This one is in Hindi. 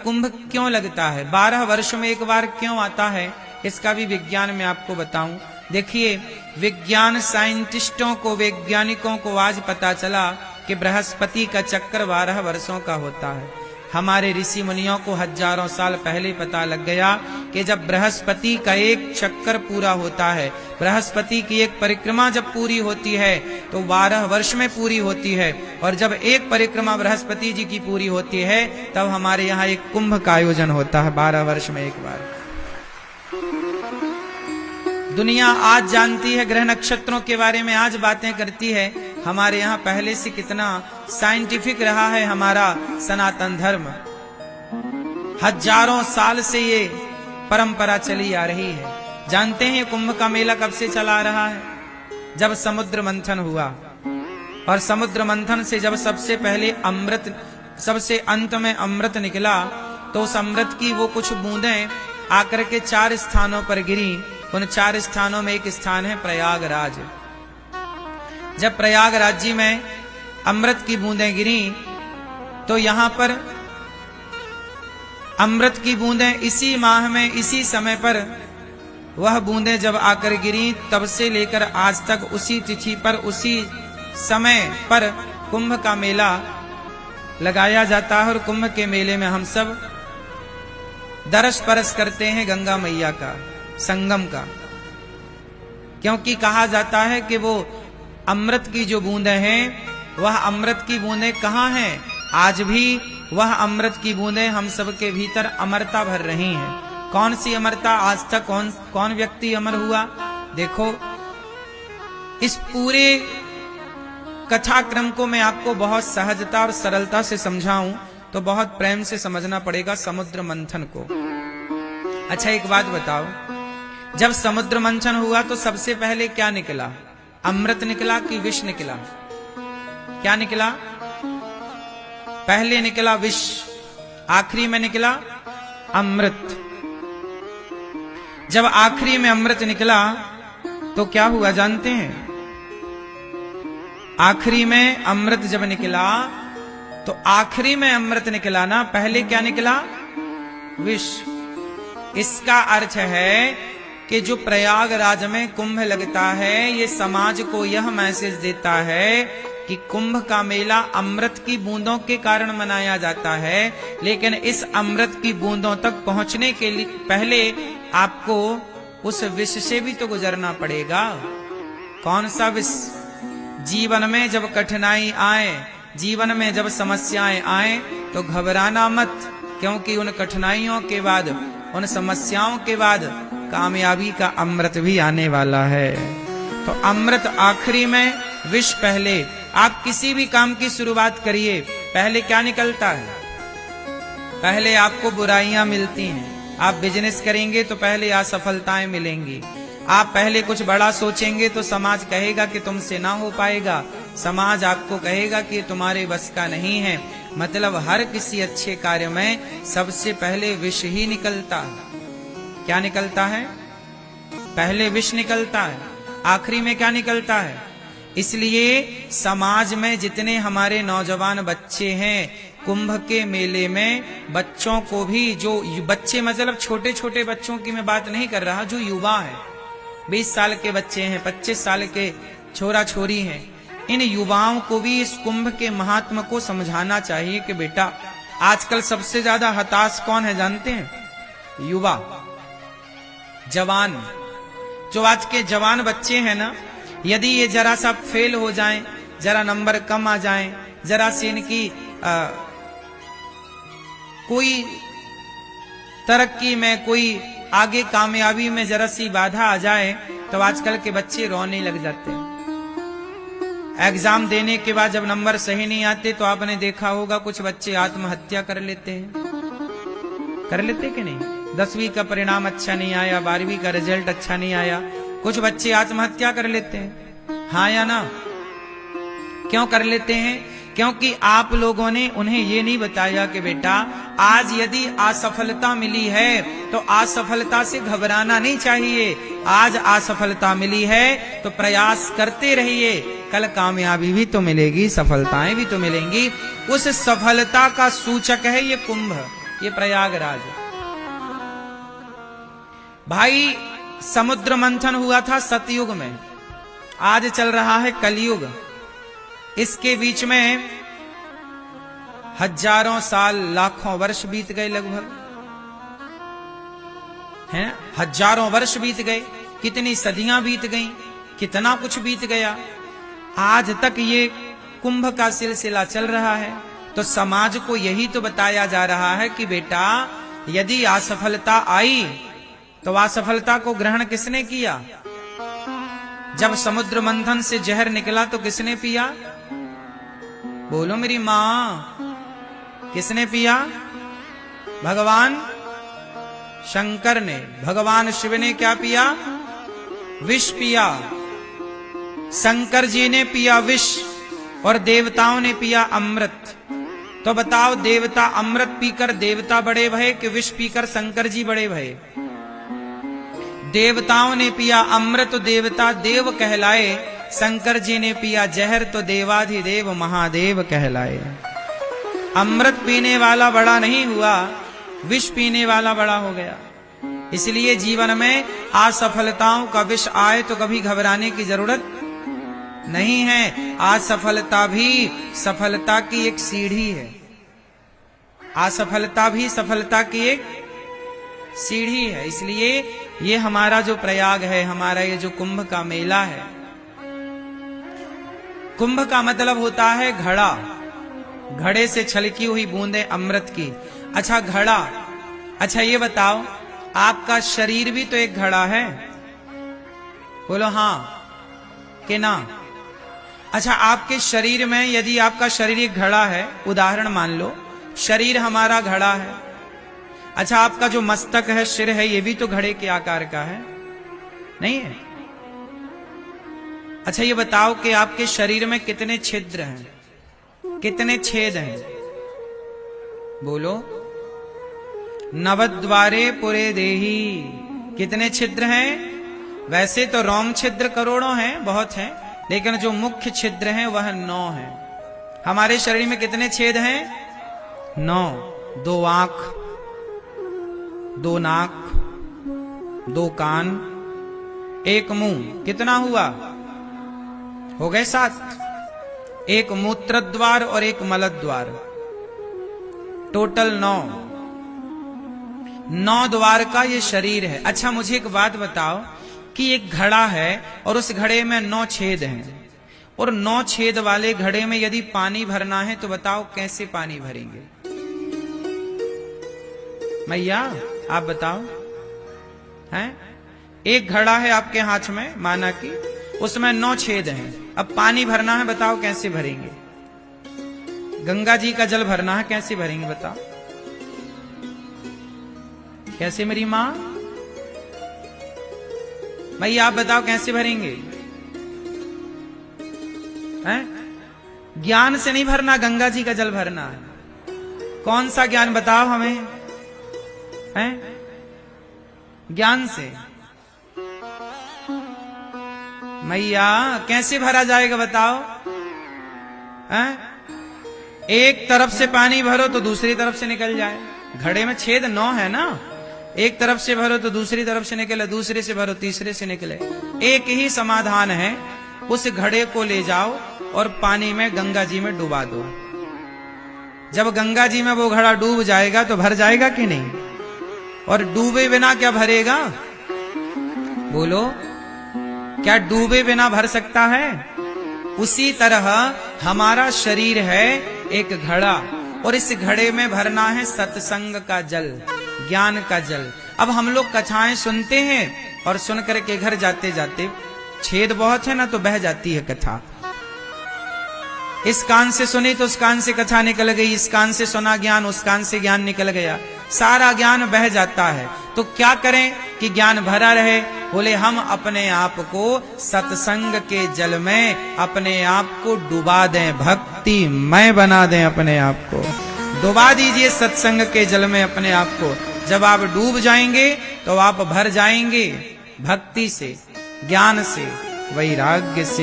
कुंभ क्यों लगता है, 12 वर्ष में एक बार क्यों आता है, इसका भी विज्ञान में आपको बताऊं। देखिए, विज्ञान साइंटिस्टों को, वैज्ञानिकों को आज पता चला कि बृहस्पति का चक्कर 12 वर्षों का होता है। हमारे ऋषि मुनियों को हजारों साल पहले पता लग गया कि जब बृहस्पति का एक चक्कर पूरा होता है, बृहस्पति की एक परिक्रमा जब पूरी होती है तो 12 वर्ष में पूरी होती है, और जब एक परिक्रमा बृहस्पति जी की पूरी होती है तब हमारे यहाँ एक कुंभ का आयोजन होता है 12 वर्ष में एक बार। दुनिया आज जानती है, ग्रह नक्षत्रों के बारे में आज बातें करती है। हमारे यहाँ पहले से कितना साइंटिफिक रहा है हमारा सनातन धर्म। हजारों साल से ये परंपरा चली आ रही है। जानते हैं कुंभ का मेला कब से चला आ रहा है? जब समुद्र मंथन हुआ, और समुद्र मंथन से जब सबसे पहले अमृत, सबसे अंत में अमृत निकला, तो उस अमृत की वो कुछ बूंदें आकर के 4 स्थानों पर गिरी। उन 4 स्थानों में एक स्थान है प्रयागराज। जब प्रयागराज जी में अमृत की बूंदें गिरी तो यहां पर अमृत की बूंदें इसी माह में, इसी समय पर वह बूंदें जब आकर गिरी, तब से लेकर आज तक उसी तिथि पर, उसी समय पर कुंभ का मेला लगाया जाता है। और कुंभ के मेले में हम सब दरस परस करते हैं गंगा मैया का, संगम का, क्योंकि कहा जाता है कि वो अमृत की जो बूंदें हैं, वह अमृत की बूंदें कहाँ हैं? आज भी वह अमृत की बूंदें हम सबके भीतर अमरता भर रही हैं। कौन सी अमरता? आज तक कौन व्यक्ति अमर हुआ? देखो, इस पूरे कथाक्रम को मैं आपको बहुत सहजता और सरलता से समझाऊं तो बहुत प्रेम से समझना पड़ेगा समुद्र मंथन को। अच्छा, एक बात बताओ, जब समुद्र मंथन हुआ तो सबसे पहले क्या निकला? अमृत निकला कि विष निकला? क्या निकला? पहले निकला विष, आखिरी में निकला अमृत। जब आखिरी में अमृत निकला तो क्या हुआ जानते हैं? आखिरी में अमृत जब निकला तो आखिरी में अमृत निकला ना, पहले क्या निकला? विष। इसका अर्थ है कि जो प्रयागराज में कुंभ लगता है, ये समाज को यह मैसेज देता है कि कुंभ का मेला अमृत की बूंदों के कारण मनाया जाता है, लेकिन इस अमृत की बूंदों तक पहुंचने के लिए पहले आपको उस विष से भी तो गुजरना पड़ेगा। कौन सा विष? जीवन में जब कठिनाई आए, जीवन में जब समस्याएं आए तो घबराना मत, क्योंकि उन कठिनाइयों के बाद, उन समस्याओं के बाद कामयाबी का अमृत भी आने वाला है। तो अमृत आखिरी में, विष पहले। आप किसी भी काम की शुरुआत करिए, पहले क्या निकलता है? पहले आपको बुराइयां मिलती हैं। आप बिजनेस करेंगे तो पहले असफलताएं मिलेंगी। आप पहले कुछ बड़ा सोचेंगे तो समाज कहेगा कि तुमसे ना हो पाएगा, समाज आपको कहेगा कि तुम्हारे बस का नहीं है। मतलब हर किसी अच्छे कार्य में सबसे पहले विष ही निकलता है। क्या निकलता है? पहले विष निकलता है, आखिरी में क्या निकलता है? इसलिए समाज में जितने हमारे नौजवान बच्चे हैं, कुंभ के मेले में बच्चों को भी, जो बच्चे मतलब छोटे छोटे बच्चों की मैं बात नहीं कर रहा, जो युवा है, 20 साल के बच्चे हैं, 25 साल के छोरा छोरी हैं, इन युवाओं को भी इस कुंभ के महात्म को समझाना चाहिए कि बेटा, आजकल सबसे ज्यादा हताश कौन है जानते हैं? युवा, जवान। जो आज के जवान बच्चे हैं ना, यदि ये जरा सा फेल हो जाएं, जरा नंबर कम आ जाएं, जरा से इनकी कोई तरक्की में, कोई आगे कामयाबी में जरा सी बाधा आ जाए तो आजकल के बच्चे रोने लग जाते हैं। एग्जाम देने के बाद जब नंबर सही नहीं आते तो आपने देखा होगा कुछ बच्चे आत्महत्या कर लेते हैं। कर लेते कि नहीं? 10वीं का परिणाम अच्छा नहीं आया, 12वीं का रिजल्ट अच्छा नहीं आया, कुछ बच्चे आत्महत्या कर लेते हैं। हाँ या ना? क्यों कर लेते हैं? क्योंकि आप लोगों ने उन्हें ये नहीं बताया कि बेटा, आज यदि असफलता मिली है तो असफलता से घबराना नहीं चाहिए। आज असफलता मिली है तो प्रयास करते रहिए, कल कामयाबी भी तो मिलेगी, सफलताएं भी तो मिलेंगी। उस सफलता का सूचक है ये कुंभ। ये प्रयागराज। भाई समुद्र मंथन हुआ था सतयुग में, आज चल रहा है कलयुग। इसके बीच में हजारों साल लाखों वर्ष बीत गए लगभग, हैं? हजारों वर्ष बीत गए, कितनी सदियां बीत गईं, कितना कुछ बीत गया। आज तक ये कुंभ का सिलसिला चल रहा है। तो समाज को यही तो बताया जा रहा है कि बेटा यदि असफलता आई तो असफलता को ग्रहण किसने किया? जब समुद्र मंथन से जहर निकला तो किसने पिया? बोलो मेरी मां, किसने पिया? भगवान शंकर ने, भगवान शिव ने क्या पिया? विष पिया। शंकर जी ने पिया विष और देवताओं ने पिया अमृत। तो बताओ देवता अमृत पीकर देवता बड़े भये कि विष पीकर शंकर जी बड़े भये? देवताओं ने पिया अमृत, देवता देव कहलाए। शंकर जी ने पिया जहर तो देवाधिदेव महादेव कहलाए। अमृत पीने वाला बड़ा नहीं हुआ, विष पीने वाला बड़ा हो गया। इसलिए जीवन में असफलताओं का विष आए तो कभी घबराने की जरूरत नहीं है। असफलता भी सफलता की एक सीढ़ी है। असफलता भी सफलता की एक सीढ़ी है। इसलिए ये हमारा जो प्रयाग है, हमारा ये जो कुंभ का मेला है, कुंभ का मतलब होता है घड़ा, घड़े से छलकी हुई बूंदे अमृत की। अच्छा घड़ा, अच्छा ये बताओ आपका शरीर भी तो एक घड़ा है, बोलो हां कि ना? अच्छा आपके शरीर में यदि आपका शरीर एक घड़ा है, उदाहरण मान लो शरीर हमारा घड़ा है। अच्छा आपका जो मस्तक है, सिर है, ये भी तो घड़े के आकार का है, नहीं है? अच्छा ये बताओ कि आपके शरीर में कितने छिद्र हैं, कितने छेद हैं? बोलो। नवद्वारे पुरे देही, कितने छिद्र हैं? वैसे तो रोम छिद्र करोड़ों हैं, बहुत हैं, लेकिन जो मुख्य छिद्र हैं वह 9 हैं। हमारे शरीर में कितने छेद हैं? 9। 2 आंख, 2 नाक, 2 कान, 1 मुंह, कितना हुआ? हो गए 7। 1 मूत्र द्वार और 1 मल द्वार, टोटल 9 द्वार का ये शरीर है। अच्छा मुझे एक बात बताओ कि एक घड़ा है और उस घड़े में 9 छेद हैं, और 9 छेद वाले घड़े में यदि पानी भरना है तो बताओ कैसे पानी भरेंगे? मैया आप बताओ। हैं? एक घड़ा है आपके हाथ में, माना कि उसमें 9 छेद हैं। अब पानी भरना है, बताओ कैसे भरेंगे? गंगा जी का जल भरना है, कैसे भरेंगे बताओ? कैसे मेरी मां? भैया आप बताओ कैसे भरेंगे? हैं? ज्ञान से नहीं भरना, गंगा जी का जल भरना है। कौन सा ज्ञान बताओ हमें? हैं? ज्ञान से। मैया कैसे भरा जाएगा बताओ? हैं? एक तरफ से पानी भरो तो दूसरी तरफ से निकल जाए। घड़े में छेद 9 है ना, एक तरफ से भरो तो दूसरी तरफ से निकले, दूसरे से भरो तीसरे से निकले। एक ही समाधान है, उस घड़े को ले जाओ और पानी में गंगा जी में डुबा दो। जब गंगा जी में वो घड़ा डूब जाएगा तो भर जाएगा कि नहीं? और डूबे बिना क्या भरेगा? बोलो, क्या डूबे बिना भर सकता है? उसी तरह हमारा शरीर है एक घड़ा, और इस घड़े में भरना है सत्संग का जल, ज्ञान का जल। अब हम लोग कथाएं सुनते हैं और सुन करके घर जाते जाते छेद बहुत है ना, तो बह जाती है कथा। इस कान से सुनी तो उस कान से कथा निकल गई, इस कान से सुना ज्ञान, उस कान से ज्ञान निकल गया, सारा ज्ञान बह जाता है। तो क्या करें कि ज्ञान भरा रहे? बोले हम अपने आप को सत्संग के जल में अपने आप को डुबा दें, भक्तिमय बना दें। अपने आप को डुबा दीजिए सत्संग के जल में अपने आप को। जब आप डूब जाएंगे तो आप भर जाएंगे भक्ति से, ज्ञान से, वैराग्य से।